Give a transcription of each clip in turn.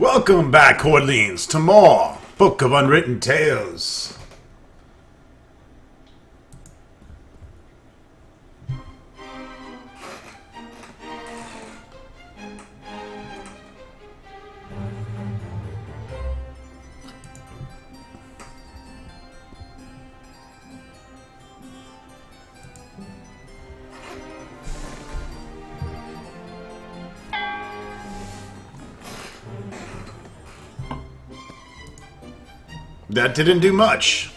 Welcome back, Hordlings, to more Book of Unwritten Tales. That didn't do much.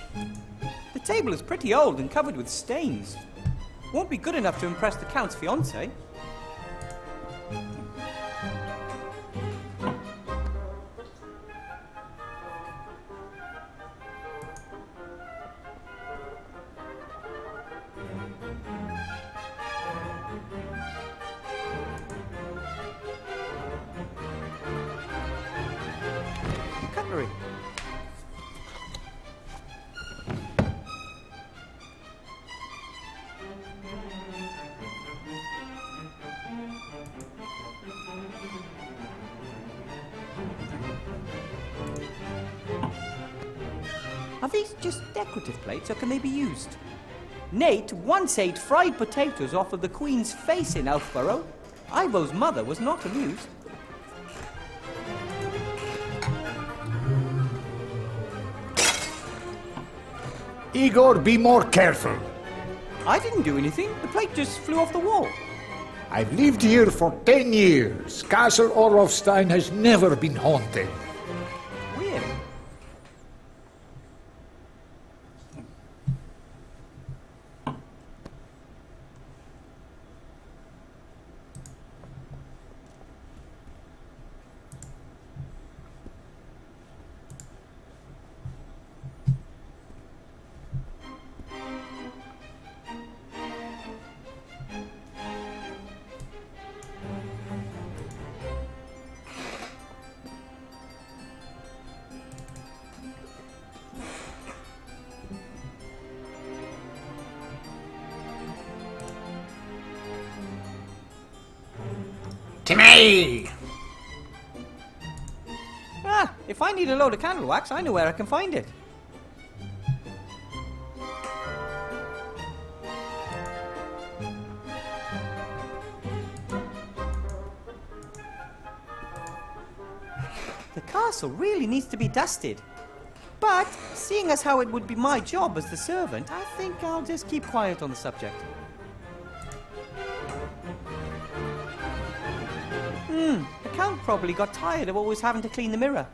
The table is pretty old and covered with stains. Won't be good enough to impress the Count's fiancée. Cutlery. Are these just decorative plates, or can they be used? Nate once ate fried potatoes off of the Queen's face in Elfborough. Ivo's mother was not amused. Igor, be more careful. I didn't do anything. The plate just flew off the wall. I've lived here for 10 years. Castle Orlofstein has never been haunted. Weird. To me! Ah, if I need a load of candle wax, I know where I can find it. The castle really needs to be dusted. But, seeing as how it would be my job as the servant, I think I'll just keep quiet on the subject. The Count probably got tired of always having to clean the mirror.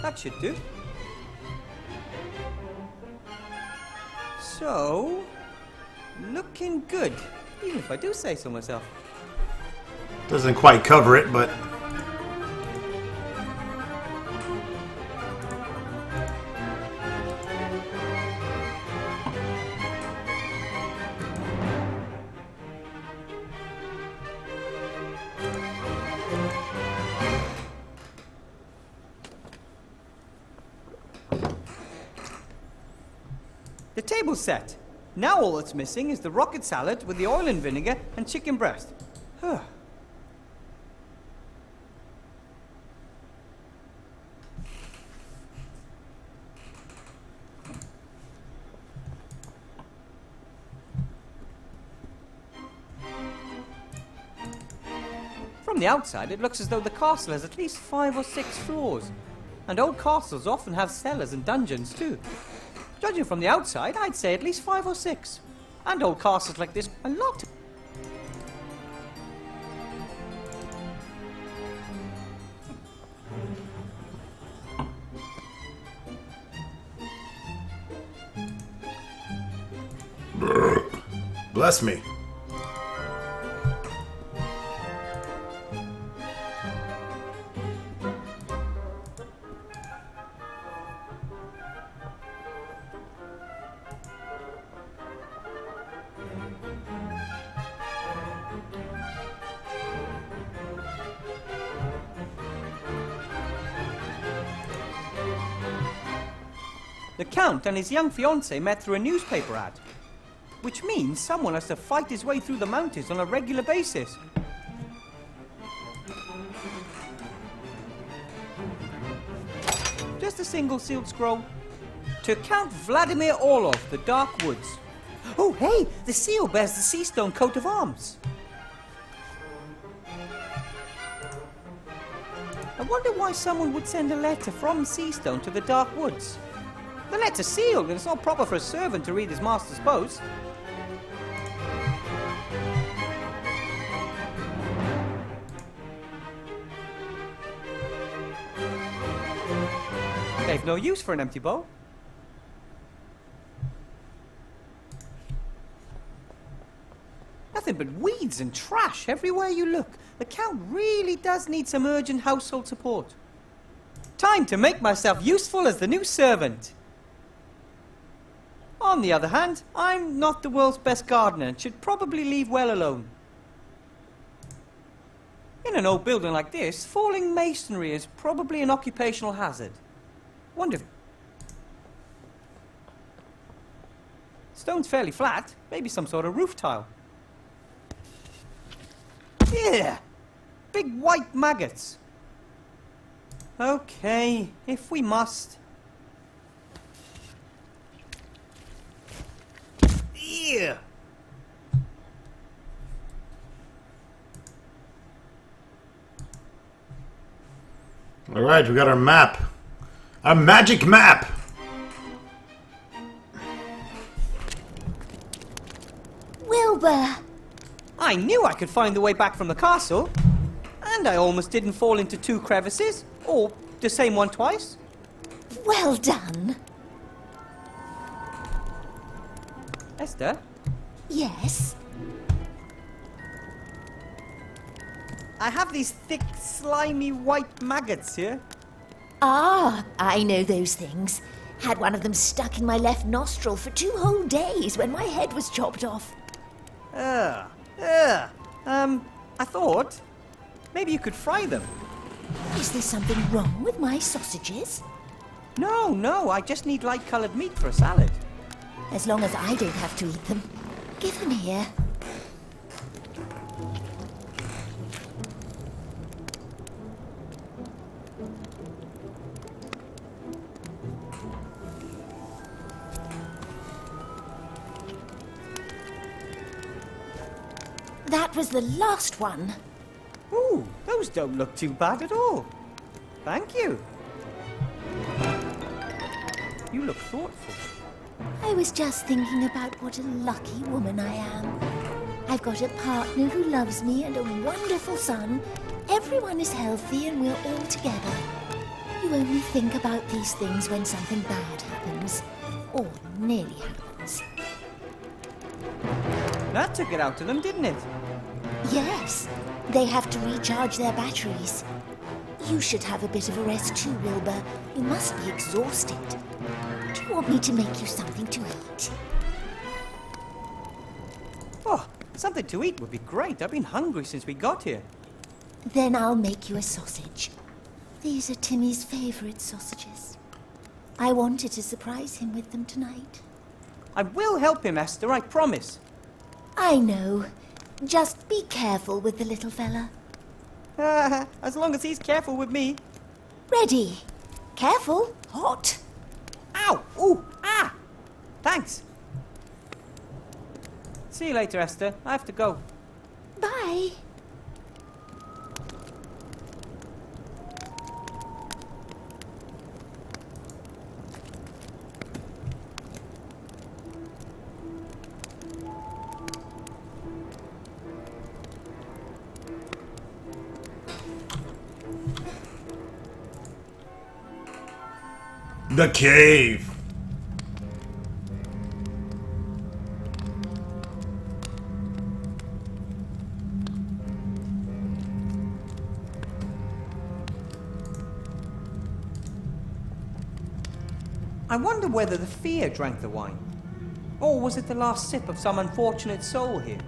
That should do. So, looking good, even if I do say so myself. Doesn't quite cover it, but... The table's set. Now all that's missing is the rocket salad with the oil and vinegar and chicken breast. Huh. From the outside, it looks as though the castle has at least 5 or 6 floors. And old castles often have cellars and dungeons too. Judging from the outside, I'd say at least 5 or 6. And old castles like this, a lot. Bless me. The Count and his young fiancée met through a newspaper ad. Which means someone has to fight his way through the mountains on a regular basis. Just a single sealed scroll. To Count Vladimir Orlov, the Dark Woods. Oh, hey, the seal bears the sea stone coat of arms. I wonder why someone would send a letter from Seastone to the Dark Woods. The letter's sealed, and it's not proper for a servant to read his master's post. They've no use for an empty bowl. Nothing but weeds and trash everywhere you look. The Count really does need some urgent household support. Time to make myself useful as the new servant. On the other hand, I'm not the world's best gardener and should probably leave well alone. In an old building like this, falling masonry is probably an occupational hazard. Wonder if... Stone's fairly flat, maybe some sort of roof tile. Yeah! Big white maggots. Okay, if we must. Yeah! All right, we got our map. A magic map! Wilbur! I knew I could find the way back from the castle. And I almost didn't fall into 2 crevices. Or the same one twice. Well done. Esther, Yes? I have these thick, slimy white maggots here. Ah, I know those things. Had one of them stuck in my left nostril for 2 whole days when my head was chopped off. I thought maybe you could fry them. Is there something wrong with my sausages? No, I just need light-coloured meat for a salad. As long as I don't have to eat them. Give them here. That was the last one. Ooh, those don't look too bad at all. Thank you. You look thoughtful. I was just thinking about what a lucky woman I am. I've got a partner who loves me and a wonderful son. Everyone is healthy and we're all together. You only think about these things when something bad happens. Or nearly happens. That took it out of them, didn't it? Yes, they have to recharge their batteries. You should have a bit of a rest too, Wilbur. You must be exhausted. Do you want me to make you something to eat? Oh, something to eat would be great. I've been hungry since we got here. Then I'll make you a sausage. These are Timmy's favourite sausages. I wanted to surprise him with them tonight. I will help him, Esther, I promise. I know. Just be careful with the little fella. As long as he's careful with me. Ready. Careful. Hot. Ow! Ooh! Ah! Thanks. See you later, Esther. I have to go. Bye. The cave. I wonder whether the fear drank the wine. Or was it the last sip of some unfortunate soul here?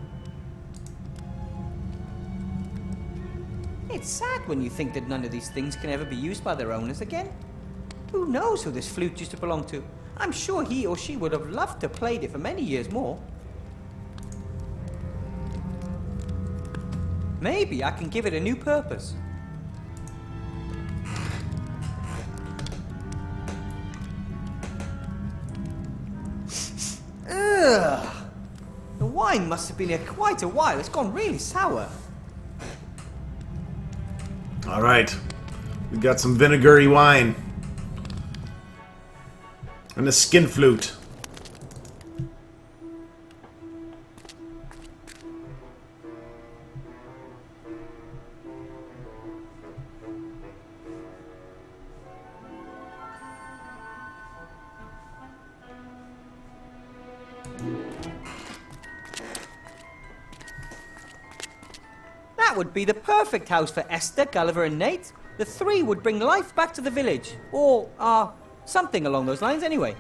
It's sad when you think that none of these things can ever be used by their owners again. Who knows who this flute used to belong to? I'm sure he or she would have loved to have played it for many years more. Maybe I can give it a new purpose. Ugh! The wine must have been here quite a while. It's gone really sour. All right. We got some vinegary wine. And a skin flute. That would be the perfect house for Esther, Gulliver and Nate. The three would bring life back to the village. Or, something along those lines anyway.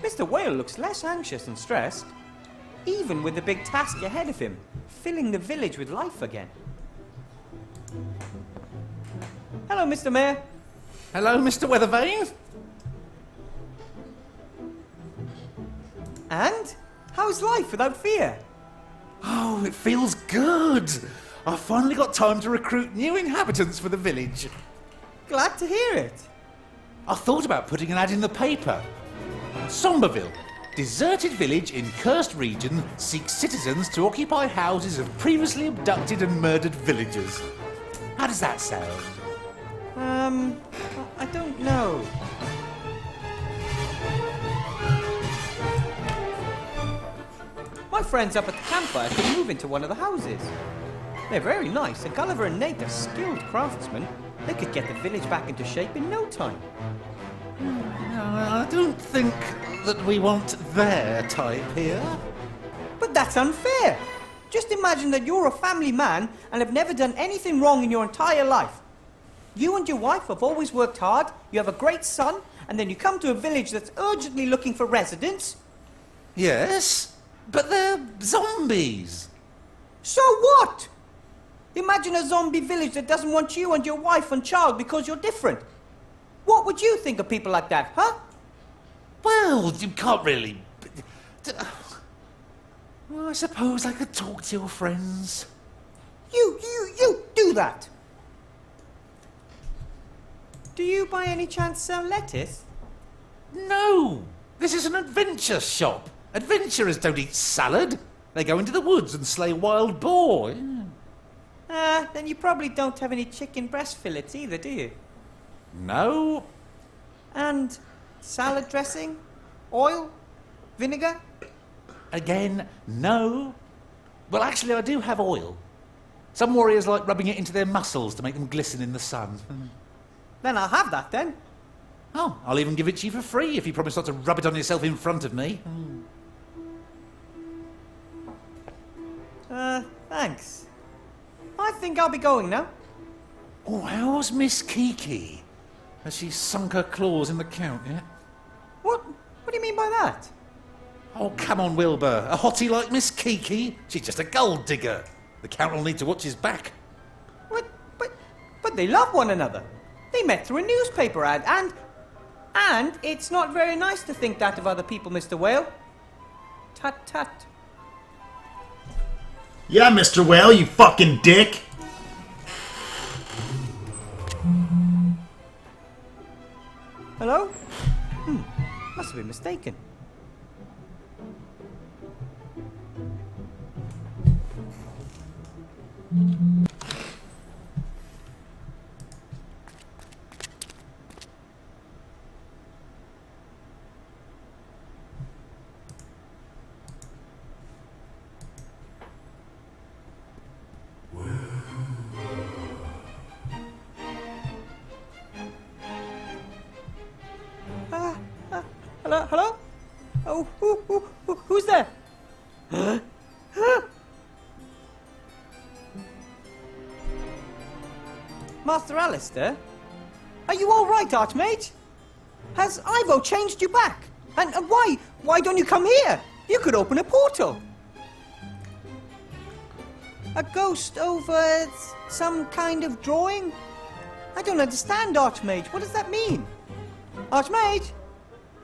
Mr. Whale looks less anxious and stressed, even with the big task ahead of him, filling the village with life again. Hello, Mr. Mayor. Hello, Mr. Weathervane. And? How's life without fear? Oh, it feels good. I finally got time to recruit new inhabitants for the village. Glad to hear it. I thought about putting an ad in the paper. Somberville, deserted village in cursed region, seeks citizens to occupy houses of previously abducted and murdered villagers. How does that sound? I don't know. My friends up at the campfire could move into one of the houses. They're very nice, and Gulliver and Nate are skilled craftsmen. They could get the village back into shape in no time. No, I don't think that we want their type here. But that's unfair. Just imagine that you're a family man and have never done anything wrong in your entire life. You and your wife have always worked hard, you have a great son, and then you come to a village that's urgently looking for residents. Yes, but they're zombies. So what? Imagine a zombie village that doesn't want you and your wife and child because you're different. What would you think of people like that, huh? Well, you can't really... Well, I suppose I could talk to your friends. You do that. Do you by any chance sell lettuce? No! This is an adventure shop. Adventurers don't eat salad. They go into the woods and slay wild boar. Then you probably don't have any chicken breast fillets either, do you? No. And salad dressing? Oil? Vinegar? Again, no. Well, actually, I do have oil. Some warriors like rubbing it into their muscles to make them glisten in the sun. Then I'll have that then. Oh, I'll even give it to you for free if you promise not to rub it on yourself in front of me. Thanks. I think I'll be going now. Oh, how's Miss Kiki? Has she sunk her claws in the count yet? What do you mean by that? Oh, come on, Wilbur. A hottie like Miss Kiki? She's just a gold digger. The Count will need to watch his back. But they love one another. They met through a newspaper ad, and it's not very nice to think that of other people, Mr. Whale. Tut tut. Yeah, Mr. Whale, you fucking dick. Hello? Must have been mistaken. Hello? Oh, who's there? Master Alistair? Are you all right, Archmage? Has Ivo changed you back? And why don't you come here? You could open a portal. A ghost over some kind of drawing? I don't understand, Archmage. What does that mean? Archmage?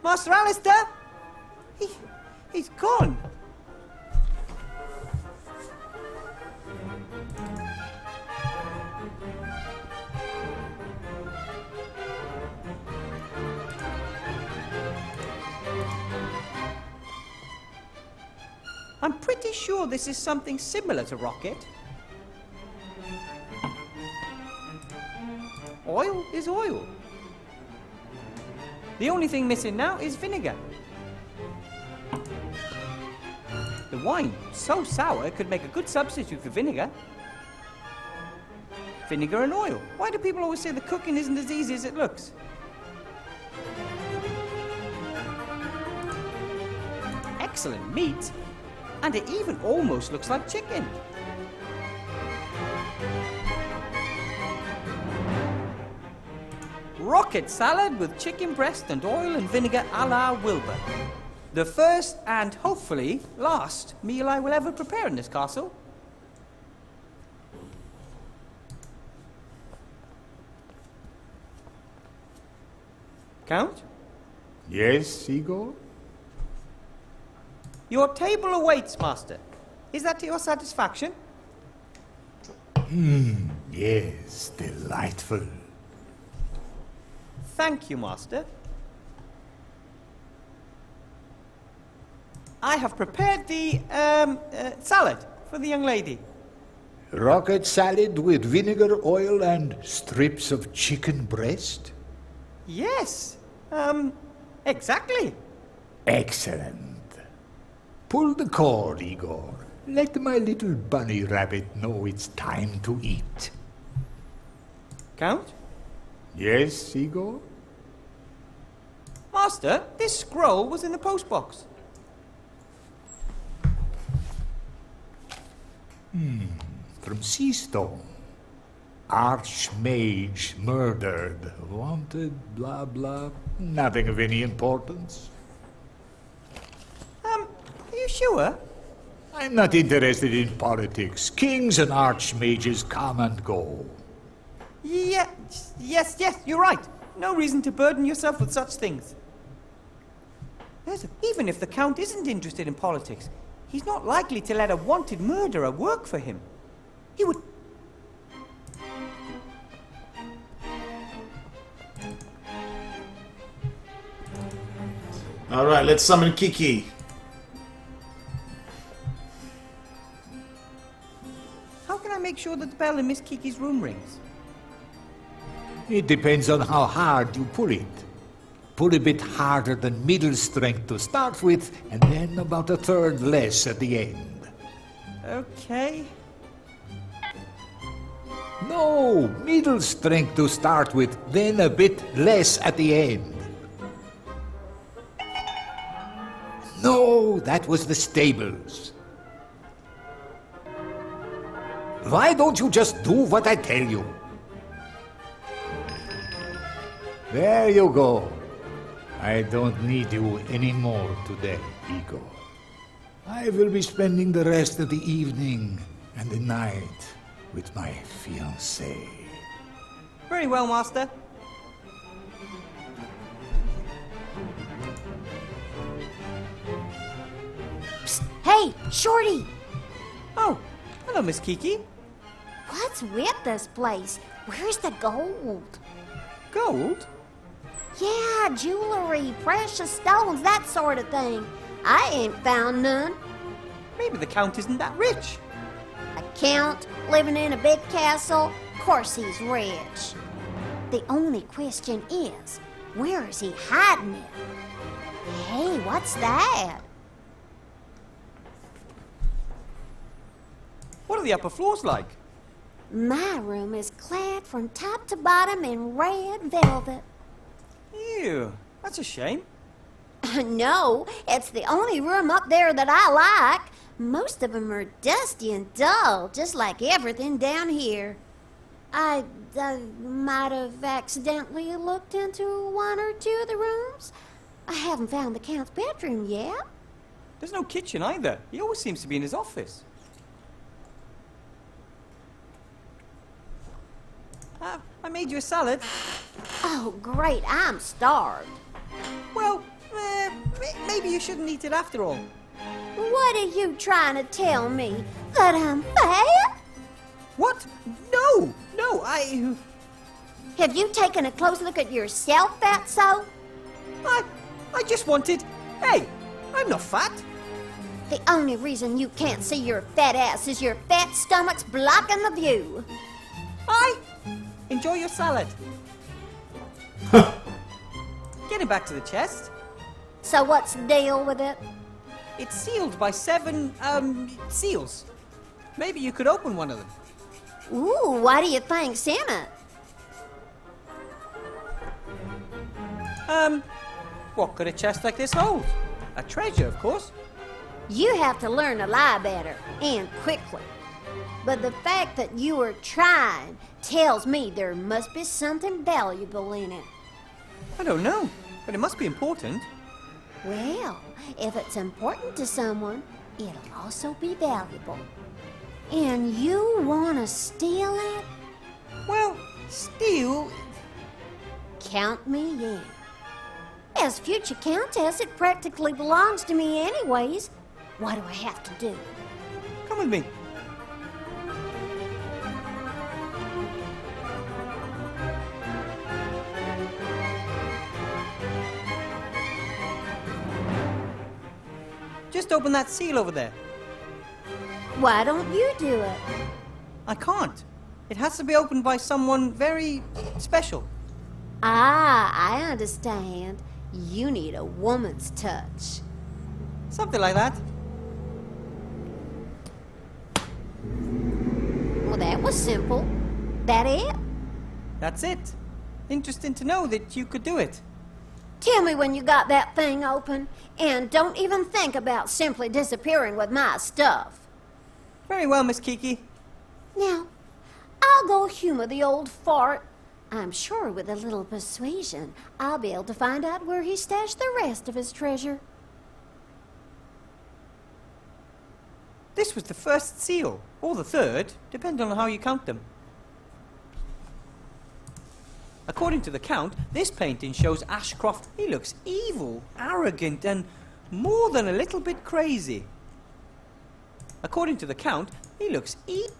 Master Alistair? He's gone. I'm pretty sure this is something similar to rocket. Oil is oil. The only thing missing now is vinegar. The wine, so sour, could make a good substitute for vinegar. Vinegar and oil. Why do people always say the cooking isn't as easy as it looks? Excellent meat. And it even almost looks like chicken. Rocket salad with chicken breast and oil and vinegar a la Wilbur. The first and hopefully last meal I will ever prepare in this castle. Count? Yes, Igor? Your table awaits, Master. Is that to your satisfaction? Yes, delightful. Thank you, Master. I have prepared the salad for the young lady. Rocket salad with vinegar, oil, and strips of chicken breast? Yes, exactly. Excellent. Pull the cord, Igor. Let my little bunny rabbit know it's time to eat. Count? Yes, Igor? Master, this scroll was in the postbox. From Seastone. Archmage murdered. Wanted, blah, blah. Nothing of any importance. Are you sure? I'm not interested in politics. Kings and archmages come and go. Yes, you're right. No reason to burden yourself with such things. Even if the Count isn't interested in politics, he's not likely to let a wanted murderer work for him. He would... All right, let's summon Kiki. How can I make sure that the bell in Miss Kiki's room rings? It depends on how hard you pull it. Pull a bit harder than middle strength to start with, and then about a third less at the end. Okay. No, middle strength to start with, then a bit less at the end. No, that was the stables. Why don't you just do what I tell you? There you go. I don't need you anymore today, Igor. I will be spending the rest of the evening and the night with my fiancée. Very well, Master. Psst, hey, Shorty! Oh, hello, Miss Kiki. What's with this place? Where's the gold? Gold? Yeah, jewelry, precious stones, that sort of thing. I ain't found none. Maybe the Count isn't that rich. A count living in a big castle? Of course he's rich. The only question is, where is he hiding it? Hey, what's that? What are the upper floors like? My room is clad from top to bottom in red velvet. Ew, that's a shame. No, it's the only room up there that I like. Most of them are dusty and dull, just like everything down here. I might have accidentally looked into one or two of the rooms. I haven't found the Count's bedroom yet. There's no kitchen either. He always seems to be in his office. I made you a salad. Oh, great, I'm starved. Well, maybe you shouldn't eat it after all. What are you trying to tell me? That I'm fat? What? No, Have you taken a close look at yourself, Fatso? I just wanted... Hey, I'm not fat. The only reason you can't see your fat ass is your fat stomach's blocking the view. Enjoy your salad. Getting back to the chest. So what's the deal with it? It's sealed by 7, seals. Maybe you could open one of them. Ooh, what do you think's in it? What could a chest like this hold? A treasure, of course. You have to learn to lie better, and quickly. But the fact that you are trying tells me there must be something valuable in it. I don't know, but it must be important. Well, if it's important to someone, it'll also be valuable. And you want to steal it? Well, steal... Count me in. As future countess, it practically belongs to me anyways. What do I have to do? Come with me. Just open that seal over there. Why don't you do it? I can't. It has to be opened by someone very special. Ah, I understand. You need a woman's touch. Something like that. Well, that was simple. That it? That's it. Interesting to know that you could do it. Tell me when you got that thing open, and don't even think about simply disappearing with my stuff. Very well, Miss Kiki. Now, I'll go humor the old fart. I'm sure with a little persuasion, I'll be able to find out where he stashed the rest of his treasure. This was the first seal, or the third, depending on how you count them. According to the Count, this painting shows Ashcroft. He looks evil, arrogant, and more than a little bit crazy. According to the Count, he looks evil.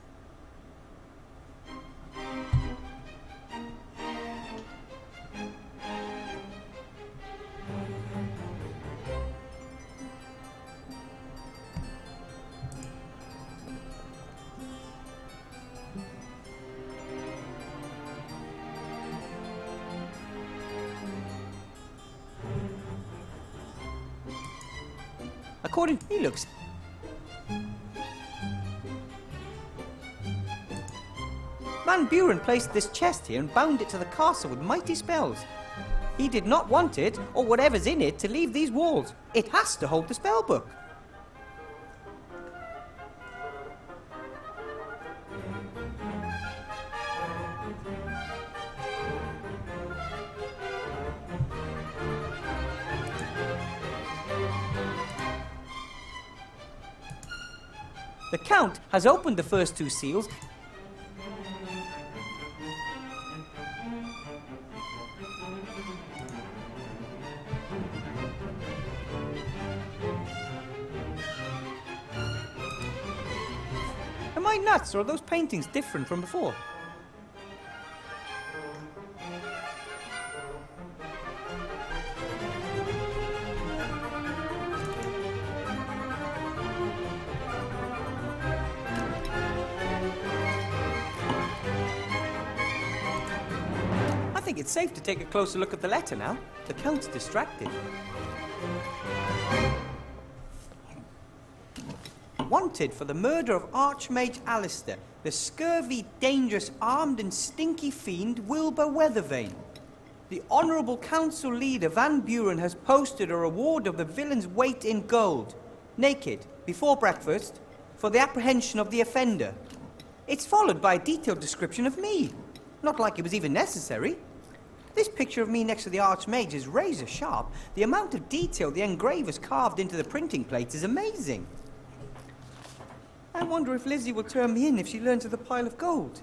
According, he looks... Van Buren placed this chest here and bound it to the castle with mighty spells. He did not want it, or whatever's in it, to leave these walls. It has to hold the spell book. The Count has opened the first two seals. Am I nuts, or are those paintings different from before? I think it's safe to take a closer look at the letter now. The Count's distracted. Wanted for the murder of Archmage Alistair, the scurvy, dangerous, armed and stinky fiend Wilbur Weathervane. The Honourable Council Leader Van Buren has posted a reward of the villain's weight in gold, naked, before breakfast, for the apprehension of the offender. It's followed by a detailed description of me. Not like it was even necessary. This picture of me next to the Archmage is razor sharp. The amount of detail the engravers carved into the printing plates is amazing. I wonder if Lizzie will turn me in if she learns of the pile of gold.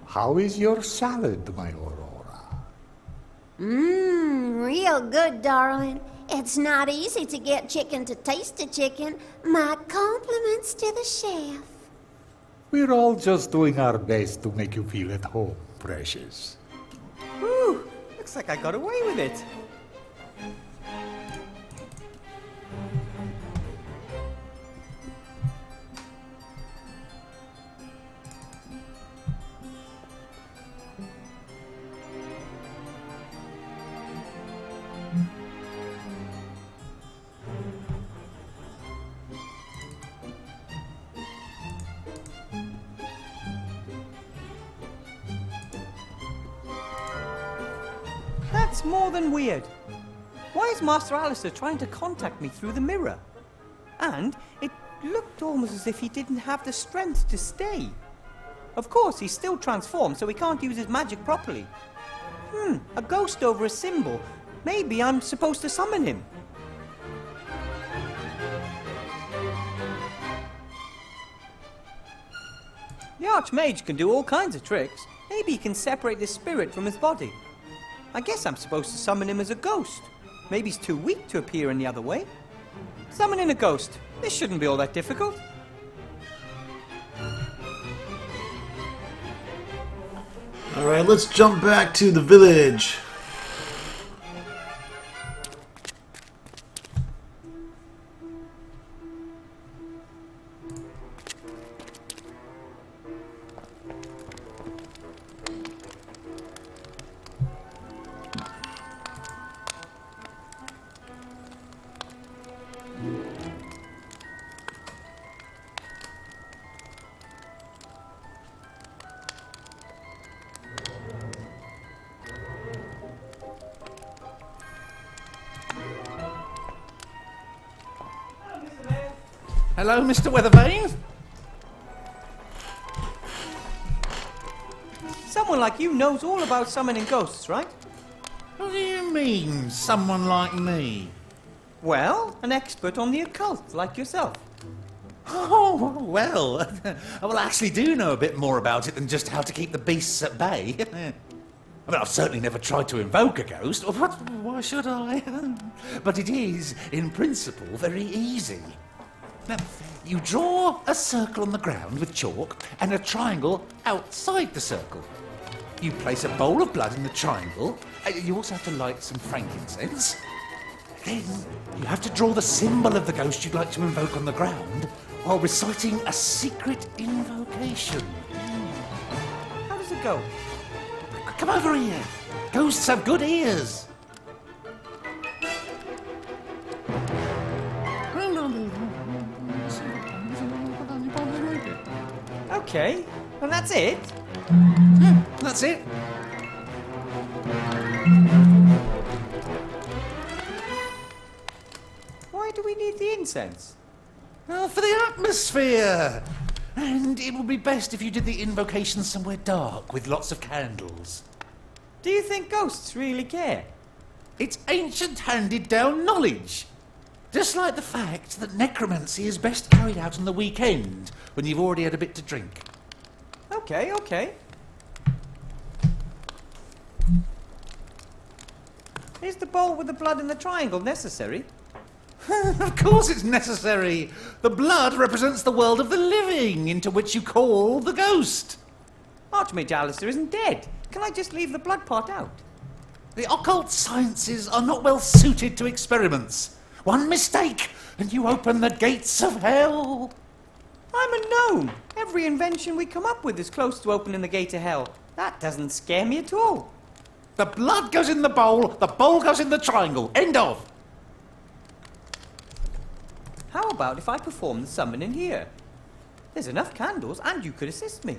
how is your salad, my Aurora? Real good, darling. It's not easy to get chicken to taste a chicken. My compliments to the chef. We're all just doing our best to make you feel at home, precious. Whew, looks like I got away with it. That's more than weird. Why is Master Alistair trying to contact me through the mirror? And it looked almost as if he didn't have the strength to stay. Of course, he's still transformed, so he can't use his magic properly. A ghost over a symbol. Maybe I'm supposed to summon him. The Archmage can do all kinds of tricks. Maybe he can separate his spirit from his body. I guess I'm supposed to summon him as a ghost. Maybe he's too weak to appear any other way. Summoning a ghost. This shouldn't be all that difficult. Alright, let's jump back to the village. Hello, Mr. Weathervane? Someone like you knows all about summoning ghosts, right? What do you mean, someone like me? Well, an expert on the occult, like yourself. Oh, well, I actually do know a bit more about it than just how to keep the beasts at bay. I mean, I've certainly never tried to invoke a ghost. Why should I? But it is, in principle, very easy. Now, you draw a circle on the ground with chalk and a triangle outside the circle. You place a bowl of blood in the triangle. You also have to light some frankincense. Then you have to draw the symbol of the ghost you'd like to invoke on the ground while reciting a secret invocation. How does it go? Come over here. Ghosts have good ears. Okay, and that's it? That's it. Why do we need the incense? Well, for the atmosphere. And it would be best if you did the invocation somewhere dark with lots of candles. Do you think ghosts really care? It's ancient handed-down knowledge. Just like the fact that necromancy is best carried out on the weekend when you've already had a bit to drink. Okay. Is the bowl with the blood in the triangle necessary? Of course it's necessary. The blood represents the world of the living, into which you call the ghost. Archmage Alistair isn't dead. Can I just leave the blood part out? The occult sciences are not well suited to experiments. One mistake, and you open the gates of hell. I'm a gnome. Every invention we come up with is close to opening the gate of hell. That doesn't scare me at all. The blood goes in the bowl goes in the triangle. End of. How about if I perform the summoning here? There's enough candles and you could assist me.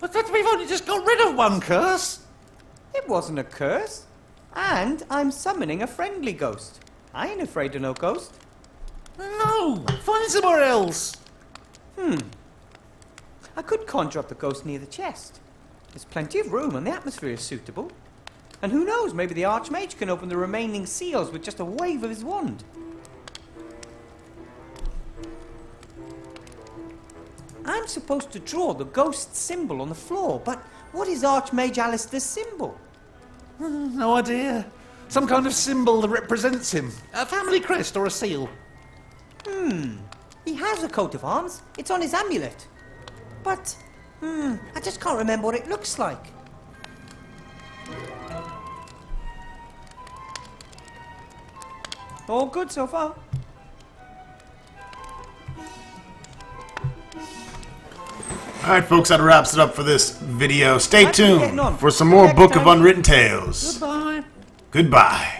But we've only just got rid of one curse. It wasn't a curse. And I'm summoning a friendly ghost. I ain't afraid of no ghost. No, find somewhere else. I could conjure up a ghost near the chest. There's plenty of room and the atmosphere is suitable. And who knows, maybe the Archmage can open the remaining seals with just a wave of his wand. I'm supposed to draw the ghost symbol on the floor, but what is Archmage Alistair's symbol? No idea. Some kind of symbol that represents him. A family crest or a seal. He has a coat of arms. It's on his amulet. But, I just can't remember what it looks like. All good so far. Alright, folks, that wraps it up for this video. Stay How's it getting tuned on? for some more Next Book of time. Unwritten Tales. Goodbye. Goodbye.